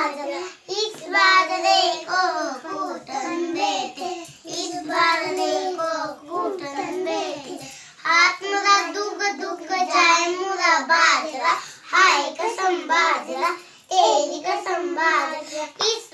बाजरा, इस बाजरे को कूटन बेटे, इस बाजरे को कूटन बेटे, हाथ मेरा दुख दुख जाए मुरा बाजरा, हाय कसम बाजरा, तेरी कसम बाजरा, इस